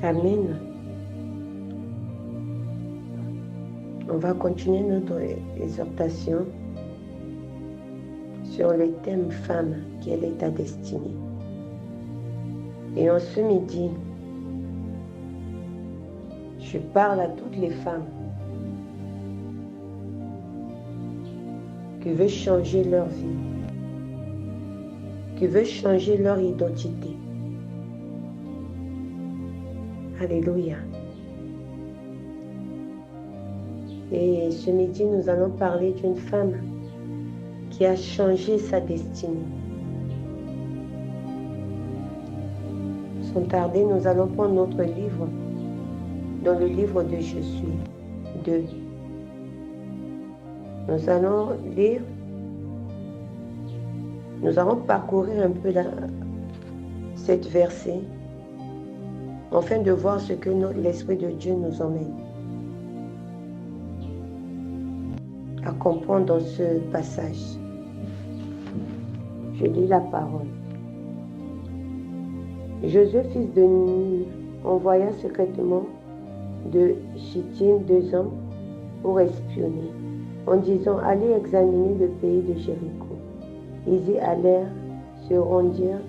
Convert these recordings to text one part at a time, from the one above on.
Amen. On va continuer notre exhortation sur le thème femme, quelle est ta destinée? Et en ce midi, je parle à toutes les femmes qui veulent changer leur vie, qui veulent changer leur identité. Alléluia. Et ce midi, nous allons parler d'une femme qui a changé sa destinée. Sans tarder, nous allons prendre notre livre dans le livre de Josué 2. Nous allons lire, nous allons parcourir un peu cette verset afin de voir ce que l'Esprit de Dieu nous emmène à comprendre dans ce passage. Je lis la parole. Josué, fils de Nun, envoya secrètement de Chittim 2 hommes pour espionner, en disant « Allez examiner le pays de Jéricho ». Ils y allèrent, se rendirent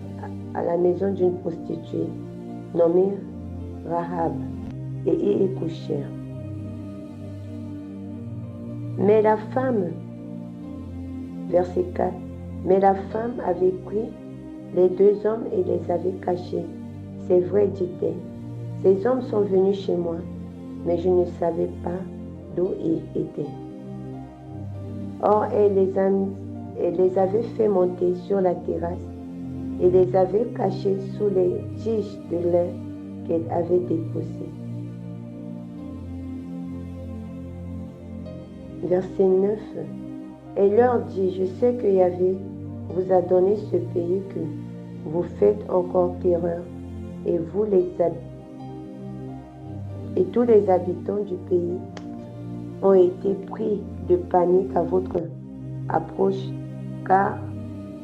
à la maison d'une prostituée nommée Rahab et y couchèrent. Mais la femme, verset 4, mais la femme avait pris les 2 hommes et les avait cachés. C'est vrai, dit-elle. Ces hommes sont venus chez moi, mais je ne savais pas d'où ils étaient. Or, elle les avait fait monter sur la terrasse et les avait cachés sous les tiges de lin qu'elle avait déposées. Verset 9. Elle leur dit, je sais que Yahvé vous a donné ce pays que vous faites encore terreur, et vous et tous les habitants du pays ont été pris de panique à votre approche, car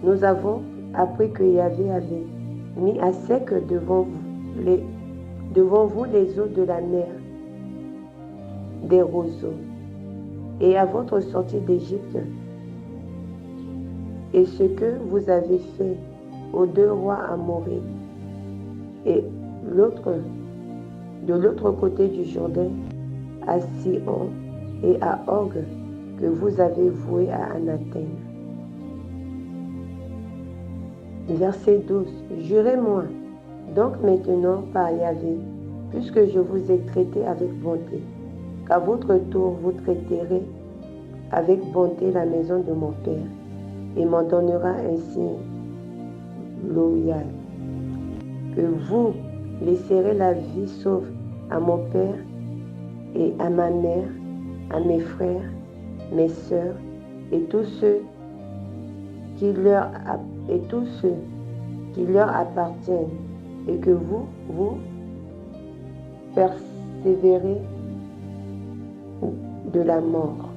nous avons appris que Yahvé avait mis à sec devant vous les eaux de la mer, des roseaux, et à votre sortie d'Égypte, et ce que vous avez fait aux 2 rois Amoréens, et de l'autre côté du Jourdain, à Sihon et à Og, que vous avez voué à anathème. Verset 12. Jurez-moi donc maintenant par Yahvé, puisque je vous ai traité avec bonté, qu'à votre tour vous traiterez avec bonté la maison de mon père, et m'en donnera ainsi loyal, que vous laisserez la vie sauve à mon père et à ma mère, à mes frères, mes sœurs, et tous ceux qui leur appartiennent, et que vous persévérez de la mort.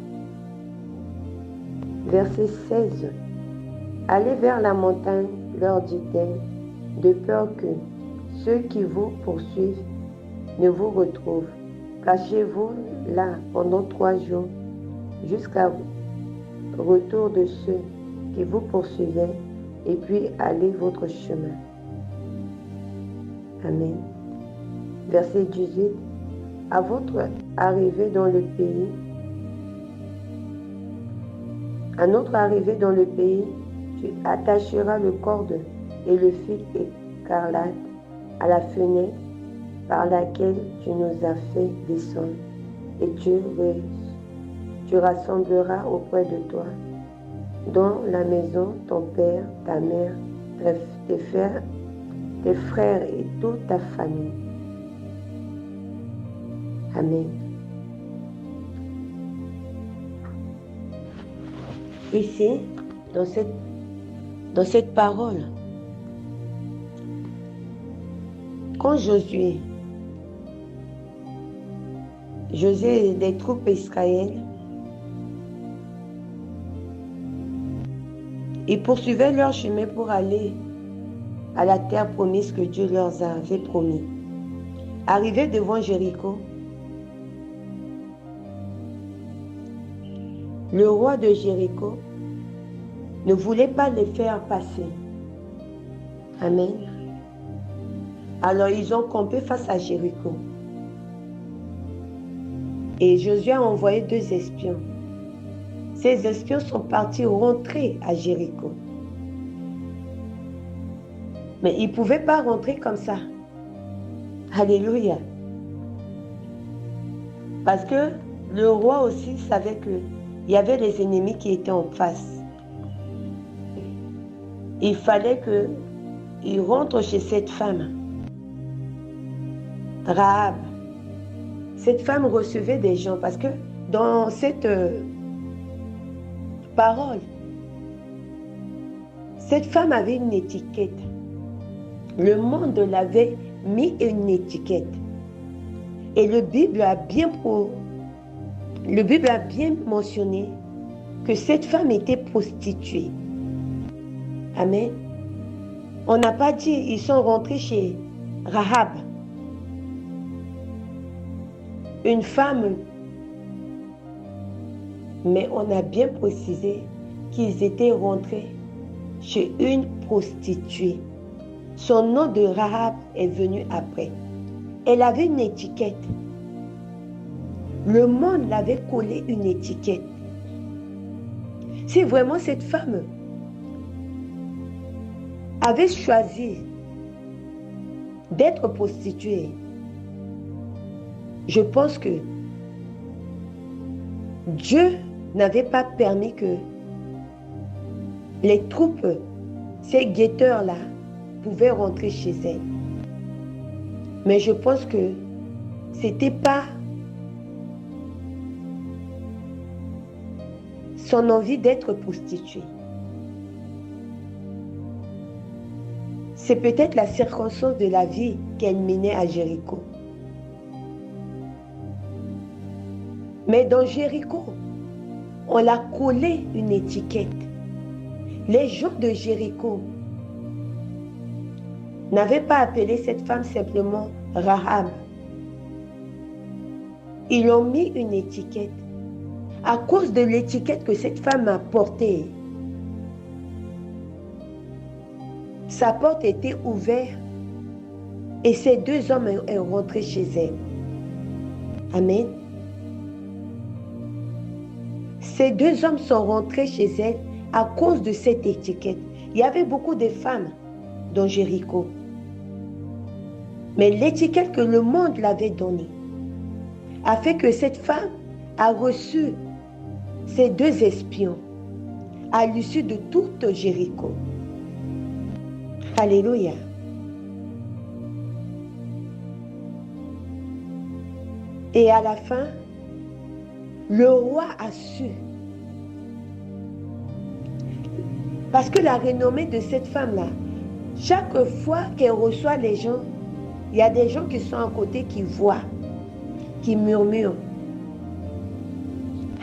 Verset 16. Allez vers la montagne, leur dit-elle, de peur que ceux qui vous poursuivent ne vous retrouvent. Cachez-vous là pendant 3 jours, jusqu'à retour de ceux qui vous poursuivaient, et puis allez votre chemin. Amen. Verset 18. À votre arrivée dans le pays, à notre arrivée dans le pays, tu attacheras le corde et le fil écarlate à la fenêtre par laquelle tu nous as fait descendre, et tu rassembleras auprès de toi, dans la maison, ton père, ta mère, tes frères et toute ta famille. Amen. Ici, dans cette parole, quand Josué et les troupes israéliennes, ils poursuivaient leur chemin pour aller à la terre promise que Dieu leur avait promis. Arrivé devant Jéricho, le roi de Jéricho ne voulait pas les faire passer. Amen. Alors ils ont campé face à Jéricho. Et Josué a envoyé 2 espions. Ces espions sont partis rentrer à Jéricho. Mais ils ne pouvaient pas rentrer comme ça. Alléluia. Parce que le roi aussi savait qu'il y avait les ennemis qui étaient en face. Il fallait qu'il rentre chez cette femme. Rahab. Cette femme recevait des gens parce que dans cette parole, cette femme avait une étiquette. Le monde l'avait mis une étiquette. Et le Bible a bien mentionné que cette femme était prostituée. Amen. On n'a pas dit ils sont rentrés chez Rahab. Une femme, mais on a bien précisé qu'ils étaient rentrés chez une prostituée. Son nom de Rahab est venu après. Elle avait une étiquette. Le monde l'avait collé une étiquette. Si vraiment cette femme avait choisi d'être prostituée, je pense que Dieu n'avait pas permis que les troupes, ces guetteurs-là, pouvaient rentrer chez elle. Mais je pense que c'était pas son envie d'être prostituée. C'est peut-être la circonstance de la vie qu'elle menait à Jéricho. Mais dans Jéricho, on l'a collé une étiquette. Les gens de Jéricho n'avaient pas appelé cette femme simplement Rahab. Ils ont mis une étiquette. À cause de l'étiquette que cette femme a portée, sa porte était ouverte et ces 2 hommes sont rentrés chez elle. Amen. Ces 2 hommes sont rentrés chez elle à cause de cette étiquette. Il y avait beaucoup de femmes dans Jéricho. Mais l'étiquette que le monde l'avait donnée a fait que cette femme a reçu ces 2 espions à l'issue de toute Jéricho. Alléluia. Et à la fin, le roi a su. Parce que la renommée de cette femme-là, chaque fois qu'elle reçoit les gens, il y a des gens qui sont à côté qui voient, qui murmurent.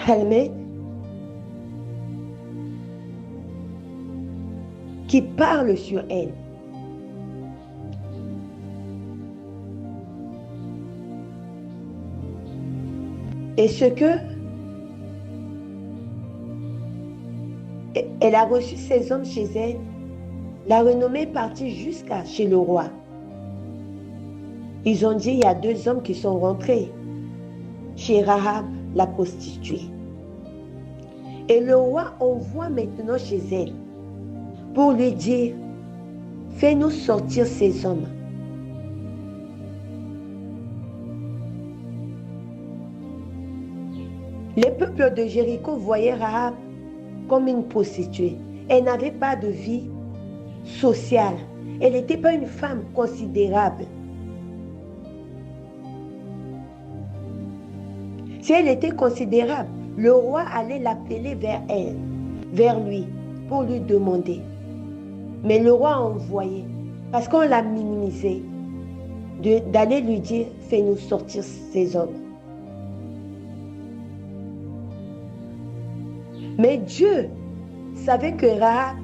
Amen. Qui parlent sur elle. Et ce que elle a reçu ces hommes chez elle, la renommée est partie jusqu'à chez le roi. Ils ont dit, il y a 2 hommes qui sont rentrés chez Rahab, la prostituée. Et le roi envoie maintenant chez elle pour lui dire, fais-nous sortir ces hommes. Les peuples de Jéricho voyaient Rahab comme une prostituée. Elle n'avait pas de vie sociale. Elle n'était pas une femme considérable. Si elle était considérable, le roi allait l'appeler vers elle, vers lui, pour lui demander. Mais le roi a envoyé, parce qu'on l'a minimisé, d'aller lui dire, fais-nous sortir ces hommes. Mais Dieu savait que Rahab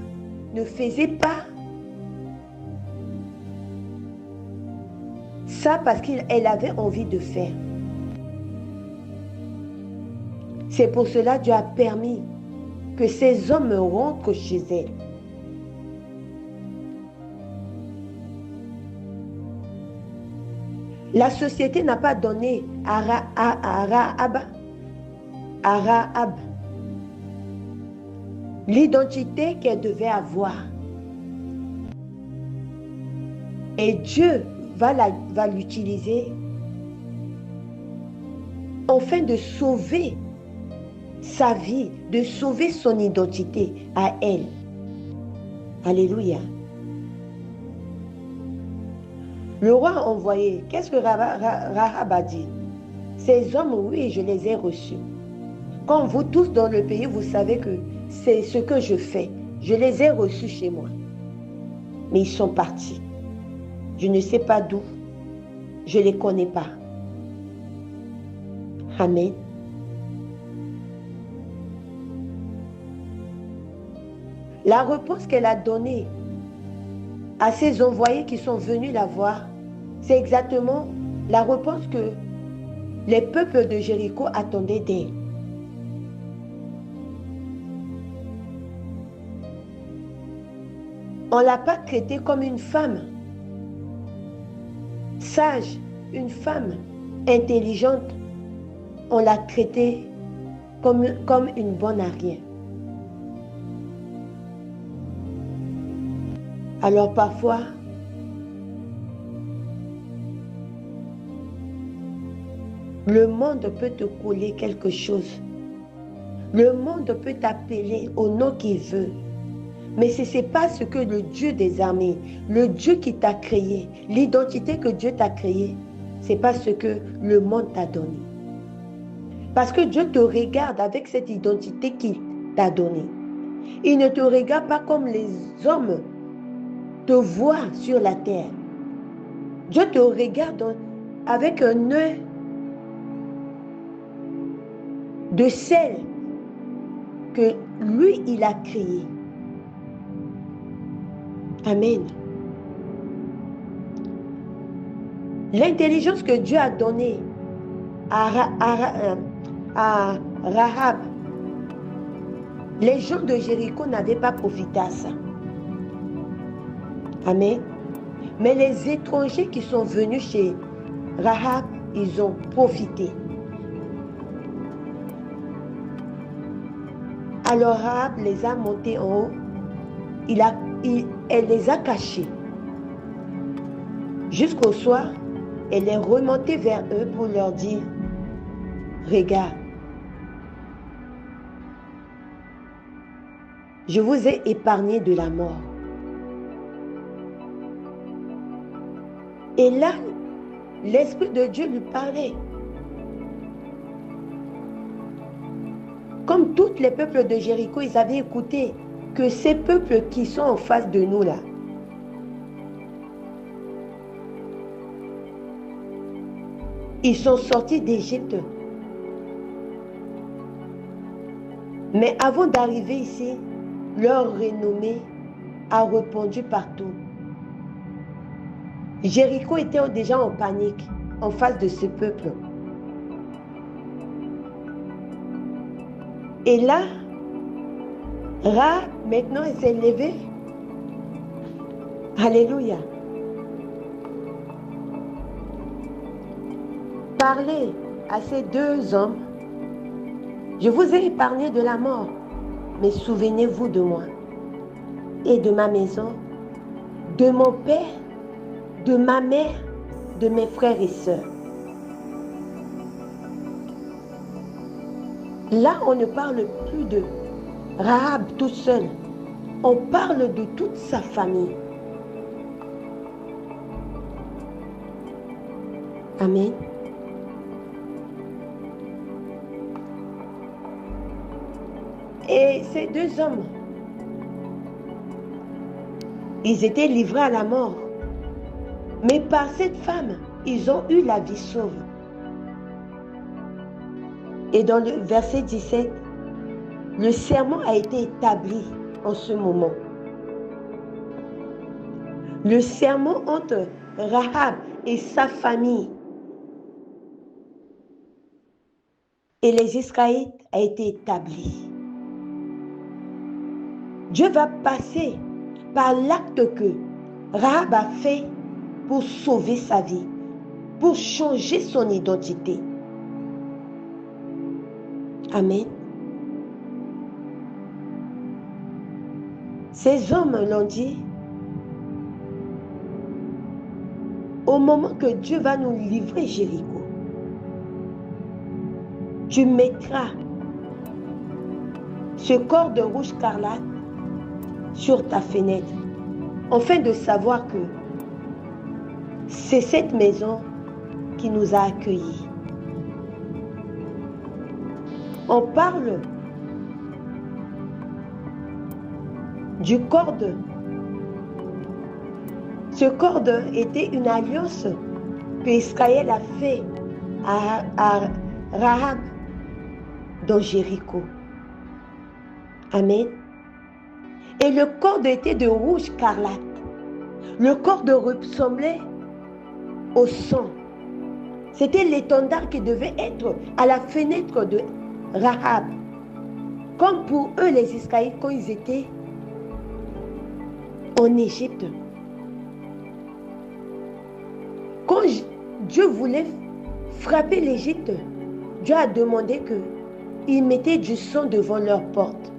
ne faisait pas Ça parce qu'elle avait envie de faire. C'est pour cela que Dieu a permis que ces hommes rentrent chez elle. La société n'a pas donné à Rahab l'identité qu'elle devait avoir. Et Dieu va l'utiliser afin de sauver sa vie, de sauver son identité à elle. Alléluia. Le roi a envoyé. Qu'est-ce que Rahab a dit? Ces hommes, oui, je les ai reçus. Comme vous tous dans le pays, vous savez que c'est ce que je fais. Je les ai reçus chez moi. Mais ils sont partis. Je ne sais pas d'où. Je ne les connais pas. Amen. La réponse qu'elle a donnée à ses envoyés qui sont venus la voir, c'est exactement la réponse que les peuples de Jéricho attendaient d'elle. On ne l'a pas traitée comme une femme sage, une femme intelligente. On l'a traitée comme une bonne à rien. Alors parfois, le monde peut te coller quelque chose. Le monde peut t'appeler au nom qu'il veut. Mais ce n'est pas ce que le Dieu des armées, le Dieu qui t'a créé, l'identité que Dieu t'a créée, ce n'est pas ce que le monde t'a donné. Parce que Dieu te regarde avec cette identité qu'il t'a donnée. Il ne te regarde pas comme les hommes te voient sur la terre. Dieu te regarde avec un œil de celle que lui, il a créée. Amen. L'intelligence que Dieu a donnée à Rahab, les gens de Jéricho n'avaient pas profité à ça. Amen. Mais les étrangers qui sont venus chez Rahab, ils ont profité. Alors Rahab les a montés en haut. Elle les a cachés. Jusqu'au soir, elle est remontée vers eux pour leur dire, regarde, je vous ai épargné de la mort. Et là, l'Esprit de Dieu lui parlait. Comme tous les peuples de Jéricho, ils avaient écouté que ces peuples qui sont en face de nous là, ils sont sortis d'Égypte. Mais avant d'arriver ici, leur renommée a répandu partout. Jéricho était déjà en panique en face de ce peuple. Et là, Ra, maintenant, elle s'est levée. Alléluia. Parlez à ces deux hommes. Je vous ai épargné de la mort, mais souvenez-vous de moi et de ma maison, de mon père, de ma mère, de mes frères et sœurs. Là, on ne parle plus de Rahab toute seule. On parle de toute sa famille. Amen. Et ces deux hommes, ils étaient livrés à la mort. Mais par cette femme, ils ont eu la vie sauve. Et dans le verset 17, le serment a été établi en ce moment. Le serment entre Rahab et sa famille et les Israélites a été établi. Dieu va passer par l'acte que Rahab a fait pour sauver sa vie, pour changer son identité. Amen. Ces hommes l'ont dit, au moment que Dieu va nous livrer Jéricho, tu mettras ce cordon rouge scarlate sur ta fenêtre, afin de savoir que c'est cette maison qui nous a accueillis. On parle du cordon. Ce cordon était une alliance que Israël a fait à Rahab dans Jéricho. Amen. Et le cordon était de rouge scarlate. Le cordon ressemblait au sang. C'était l'étendard qui devait être à la fenêtre de Rahab. Comme pour eux les Israélites quand ils étaient en Égypte. Quand Dieu voulait frapper l'Égypte, Dieu a demandé qu'ils mettaient du sang devant leur porte.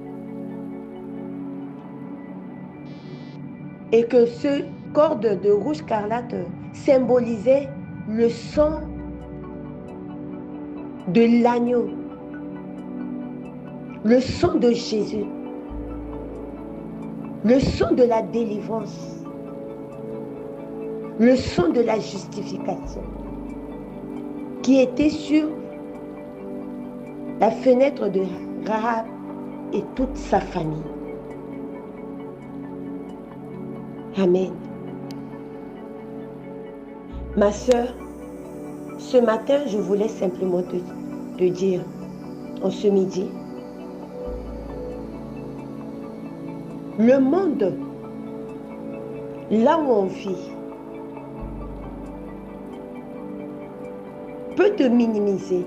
Et que ce cordon de rouge scarlate symbolisait le sang de l'agneau, le sang de Jésus, le sang de la délivrance, le sang de la justification qui était sur la fenêtre de Rahab et toute sa famille. Amen. Ma sœur, ce matin, je voulais simplement te dire, en ce midi, le monde, là où on vit, peut te minimiser.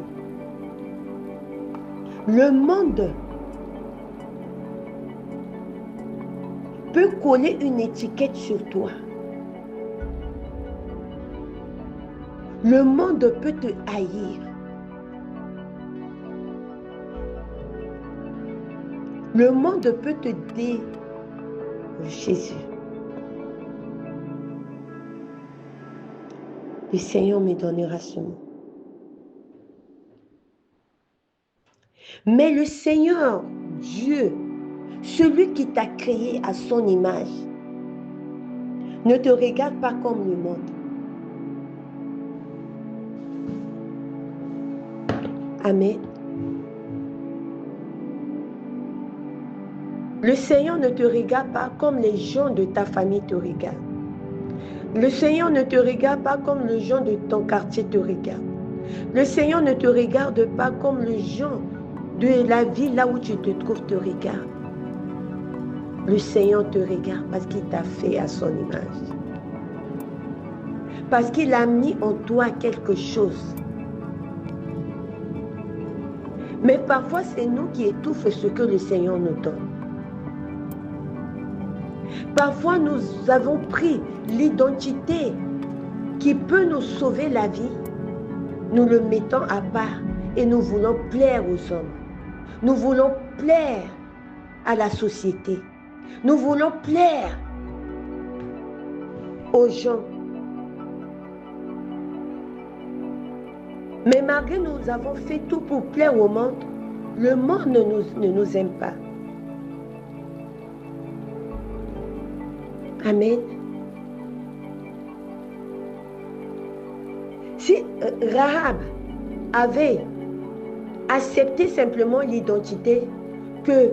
Le monde peut coller une étiquette sur toi. Le monde peut te haïr. Le monde peut te dire Jésus. Le Seigneur me donnera ce mot. Mais le Seigneur, Dieu, celui qui t'a créé à son image, ne te regarde pas comme le monde. Amen. Le Seigneur ne te regarde pas comme les gens de ta famille te regardent. Le Seigneur ne te regarde pas comme les gens de ton quartier te regardent. Le Seigneur ne te regarde pas comme les gens de la ville là où tu te trouves te regardent. Le Seigneur te regarde parce qu'il t'a fait à son image. Parce qu'il a mis en toi quelque chose. Mais parfois, c'est nous qui étouffons ce que le Seigneur nous donne. Parfois, nous avons pris l'identité qui peut nous sauver la vie. Nous le mettons à part et nous voulons plaire aux hommes. Nous voulons plaire à la société. Nous voulons plaire aux gens. Mais malgré nous avons fait tout pour plaire au monde, le monde ne nous aime pas. Amen. Si Rahab avait accepté simplement l'identité que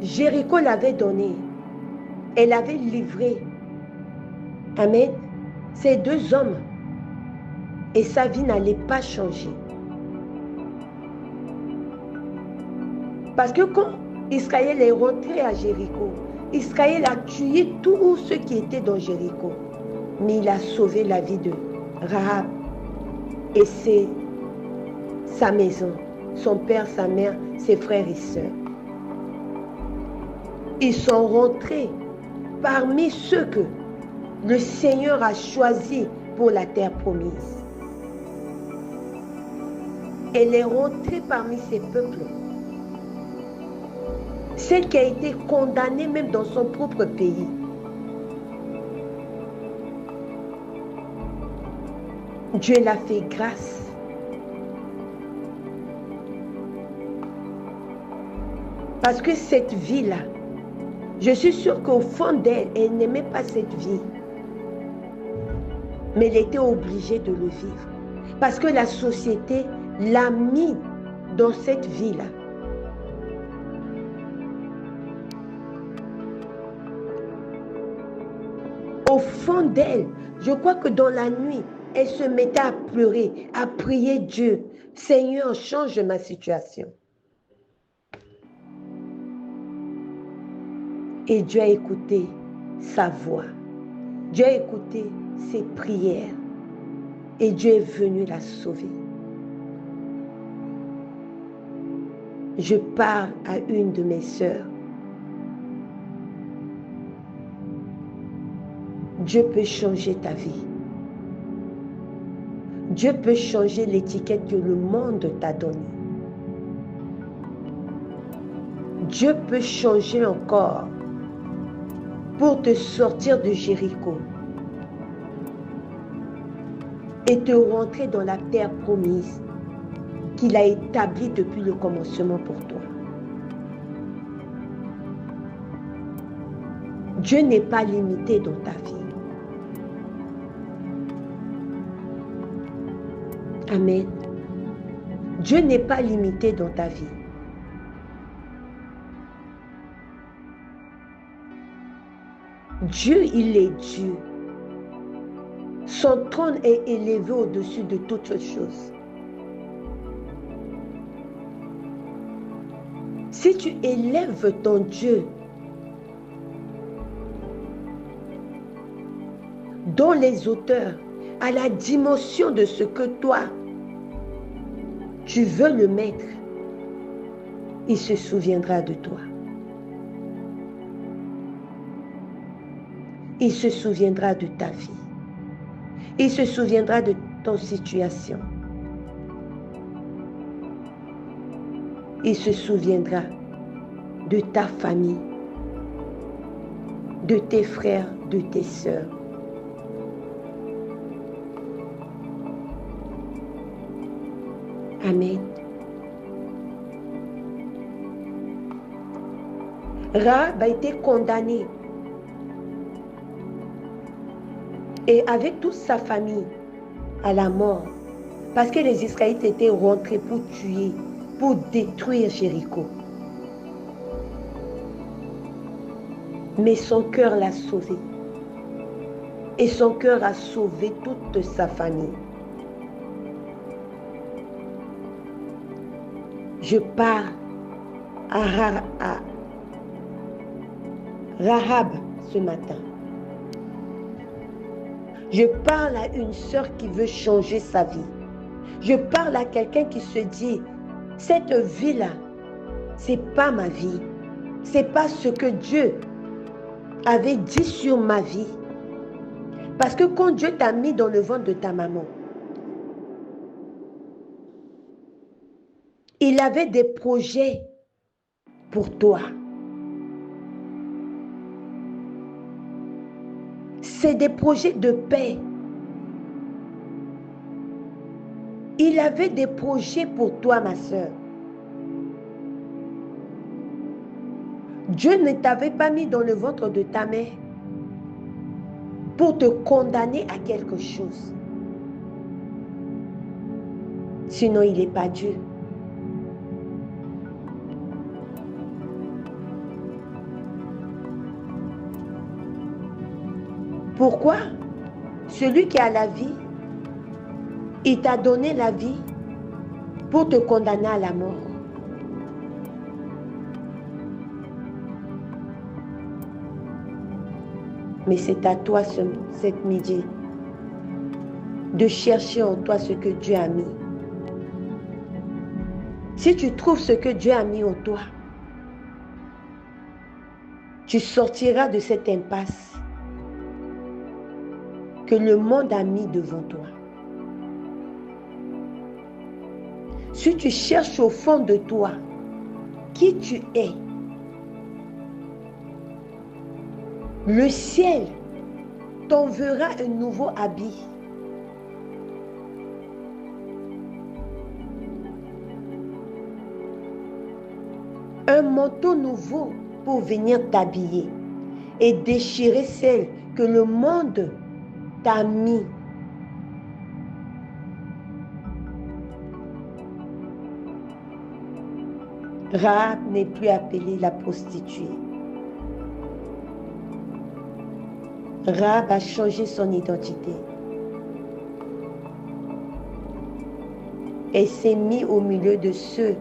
Jéricho l'avait donnée, elle avait livré, amen, ces deux hommes, et sa vie n'allait pas changer. Parce que quand Israël est rentré à Jéricho, Israël a tué tous ceux qui étaient dans Jéricho, mais il a sauvé la vie Rahab et sa maison, son père, sa mère, ses frères et sœurs. Ils sont rentrés parmi ceux que le Seigneur a choisis pour la terre promise. Elle est rentrée parmi ces peuples. Celle qui a été condamnée même dans son propre pays. Dieu l'a fait grâce. Parce que cette vie-là, je suis sûre qu'au fond d'elle, elle n'aimait pas cette vie. Mais elle était obligée de le vivre. Parce que la société l'a mis dans cette vie-là. Au fond d'elle, je crois que dans la nuit, elle se mettait à pleurer, à prier Dieu. Seigneur, change ma situation. Et Dieu a écouté sa voix. Dieu a écouté ses prières. Et Dieu est venu la sauver. Je parle à une de mes sœurs. Dieu peut changer ta vie. Dieu peut changer l'étiquette que le monde t'a donnée. Dieu peut changer encore pour te sortir de Jéricho et te rentrer dans la terre promise qu'il a établie depuis le commencement pour toi. Dieu n'est pas limité dans ta vie. Amen. Dieu n'est pas limité dans ta vie. Dieu, il est Dieu. Son trône est élevé au-dessus de toutes choses. Si tu élèves ton Dieu dans les hauteurs, à la dimension de ce que toi, tu veux le mettre, il se souviendra de toi. Il se souviendra de ta vie. Il se souviendra de ton situation. Il se souviendra de ta famille, de tes frères, de tes sœurs. Amen. Rahab a été condamné. Et avec toute sa famille à la mort. Parce que les Israélites étaient rentrés pour tuer, pour détruire Jéricho. Mais son cœur l'a sauvé. Et son cœur a sauvé toute sa famille. Je pars à Rahab ce matin. Je parle à une sœur qui veut changer sa vie. Je parle à quelqu'un qui se dit, cette vie-là, c'est pas ma vie. C'est pas ce que Dieu avait dit sur ma vie. Parce que quand Dieu t'a mis dans le ventre de ta maman, il avait des projets pour toi. C'est des projets de paix. Il avait des projets pour toi, ma soeur. Dieu ne t'avait pas mis dans le ventre de ta mère pour te condamner à quelque chose. Sinon, il n'est pas Dieu. Pourquoi? Celui qui a la vie, il t'a donné la vie pour te condamner à la mort. Mais c'est à toi cette midi de chercher en toi ce que Dieu a mis. Si tu trouves ce que Dieu a mis en toi, tu sortiras de cette impasse que le monde a mis devant toi. Si tu cherches au fond de toi qui tu es, le ciel t'enverra un nouveau habit. Un manteau nouveau pour venir t'habiller et déchirer celle que le monde t'a mis. Rahab n'est plus appelée la prostituée. Rahab a changé son identité. Elle s'est mise au milieu de ceux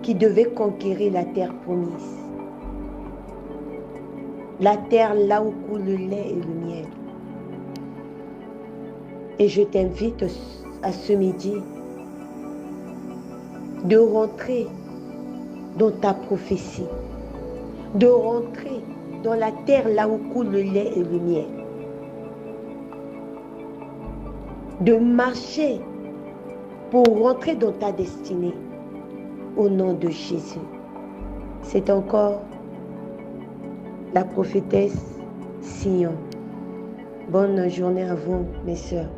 qui devaient conquérir la terre promise. La terre là où coule le lait et le miel. Et je t'invite à ce midi de rentrer dans ta prophétie, de rentrer dans la terre là où coule le lait et le miel, de marcher pour rentrer dans ta destinée au nom de Jésus. C'est encore la prophétesse Sion. Bonne journée à vous, mes sœurs.